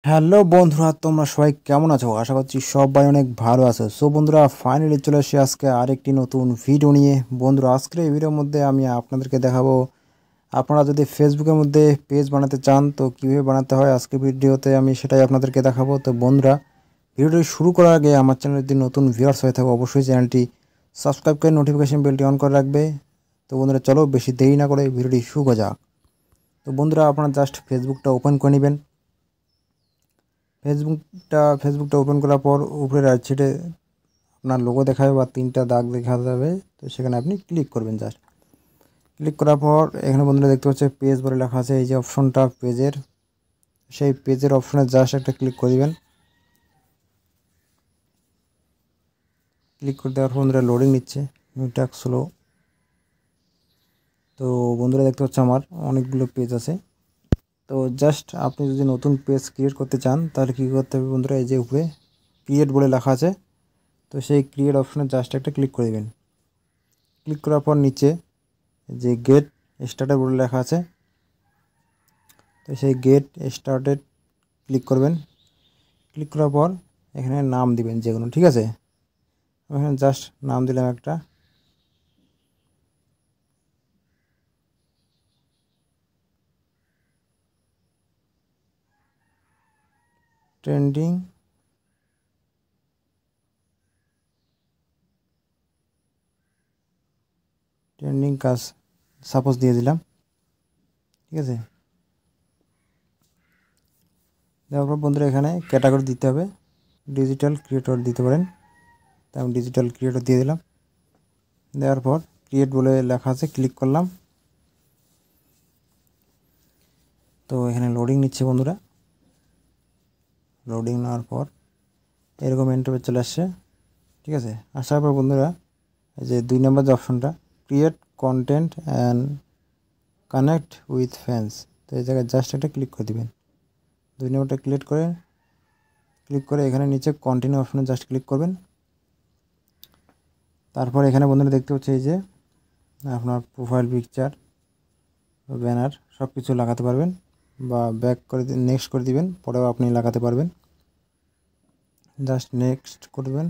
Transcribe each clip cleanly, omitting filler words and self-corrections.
Hello বন্ধুরা, তোমরা সবাই কেমন আছো? আশা করছি সবাই অনেক ভালো আছো। সো বন্ধুরা, ফাইনালি চলে এসেছি আজকে আরেকটি নতুন ভিডিও নিয়ে। বন্ধুরা, আজকের এই ভিডিওর মধ্যে আমি আপনাদেরকে দেখাবো আপনারা যদি ফেসবুকের মধ্যে পেজ বানাতে চান তো কীভাবে বানাতে হয়। আজকের ভিডিওতে আমি সেটাই আপনাদেরকে দেখাবো। তো বন্ধুরা, ভিডিওটি শুরু করার আগে আমার চ্যানেলে যদি নতুন ভিউয়ার্স হয়ে থাকে অবশ্যই চ্যানেলটি সাবস্ক্রাইব করে নোটিফিকেশন বেলটি অন করে রাখবে। তো বন্ধুরা, চলো বেশি দেরি না করে ভিডিওটি শুরু করা যাক। তো বন্ধুরা, আপনারা জাস্ট ফেসবুকটা ওপেন করে নেবেন। ফেসবুকটা ওপেন করার পর উপরে রাইট সাইডে আপনার লোগো দেখাবে বা তিনটা দাগ দেখা যাবে। তো সেখানে আপনি ক্লিক করবেন। জাস্ট ক্লিক করার পর এখানে বন্ধুরা দেখতে পাচ্ছে পেজ বলে লেখা আছে। এই যে অপশনটা পেজের, সেই পেজের অপশনে জাস্ট একটা ক্লিক করে দিবেন। ক্লিক করে দেওয়ার পর বন্ধুরা লোডিং নিচ্ছে, নেটওয়ার্ক স্লো। তো বন্ধুরা দেখতে পাচ্ছে আমার অনেকগুলো পেজ আছে। তো জাস্ট আপনি যদি নতুন পেজ ক্রিয়েট করতে চান তাহলে কী করতে হবে বন্ধুরা, এই যে উপরে ক্রিয়েট বলে লেখা আছে, তো সেই ক্রিয়েট অপশনে জাস্ট একটা ক্লিক করে দেবেন। ক্লিক করার পর নিচে যে গেট স্টার্টেড বলে লেখা আছে, তো সেই গেট স্টার্টেড ক্লিক করবেন। ক্লিক করার পর এখানে নাম দিবেন যে কোনো, ঠিক আছে। আমি এখানে জাস্ট নাম দিলাম একটা, ট্রেন্ডিং কাজ সাপোজ দিয়ে দিলাম, ঠিক আছে। দেওয়ার পর বন্ধুরা এখানে ক্যাটাগরি দিতে হবে, ডিজিটাল ক্রিয়েটর দিতে পারেন। তো আমি ডিজিটাল ক্রিয়েটর দিয়ে দিলাম। দেওয়ার পর ক্রিয়েট বলে লেখা আছে, ক্লিক করলাম। তো এখানে লোডিং নিচ্ছে বন্ধুরা। লোডিং নেওয়ার পর এরকম ইন্টারফেস চলে আসছে, ঠিক আছে। আসার পর বন্ধুরা এই যে 2 নম্বর যে অপশনটা, create content and connect with fans, তো এই জায়গায় জাস্ট একটা ক্লিক করে দিবেন। 2 নম্বরটা ক্লিক করে এখানে নিচে কন্টিনিউ অপশনে জাস্ট ক্লিক করবেন। তারপর এখানে বন্ধুরা দেখতে হচ্ছে এই যে আপনার প্রোফাইল পিকচার, ব্যানার সব কিছু লাগাতে পারবেন, বা ব্যাক করে নেক্সট করে দিবেন, পরেও আপনি লাগাতে পারবেন। জাস্ট নেক্সট করবেন,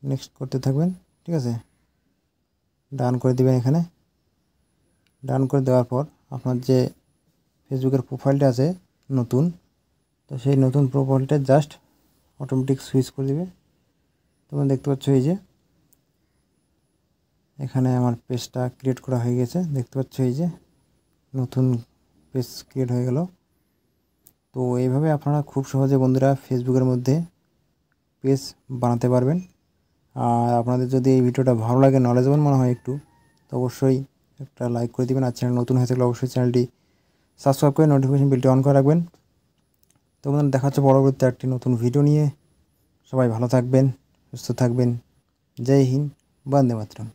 নেক্সট করতে থাকবেন, ঠিক আছে। ডান করে দিবেন। এখানে ডান করে দেওয়ার পর আপনার যে ফেসবুকের প্রোফাইলটা আছে নতুন, তো সেই নতুন প্রোফাইলটা জাস্ট অটোমেটিক সুইচ করে দিবে। তোমরা দেখতে পাচ্ছ এই যে এখানে আমার পেজটা ক্রিয়েট করা হয়ে গেছে। দেখতে পাচ্ছ এই যে নতুন পেজ ক্রিয়েট হয়ে গেল। তো এইভাবে আপনারা খুব সহজে বন্ধুরা ফেসবুকের মধ্যে পেজ বানাতে পারবেন। আর আপনাদের যদি এই ভিডিওটা ভালো লাগে, নলেজেবল মনে হয় একটু, তো অবশ্যই একটা লাইক করে দিবেন। আর চ্যানেল নতুন হয়ে থাকলে অবশ্যই চ্যানেলটি সাবস্ক্রাইব করে নোটিফিকেশন বেলটি অন করে রাখবেন। তো বন্ধুরা, দেখা হচ্ছে পরবর্তী একটি নতুন ভিডিও নিয়ে। সবাই ভালো থাকবেন, সুস্থ থাকবেন। জয় হিন্দ, বন্দে মাতরম।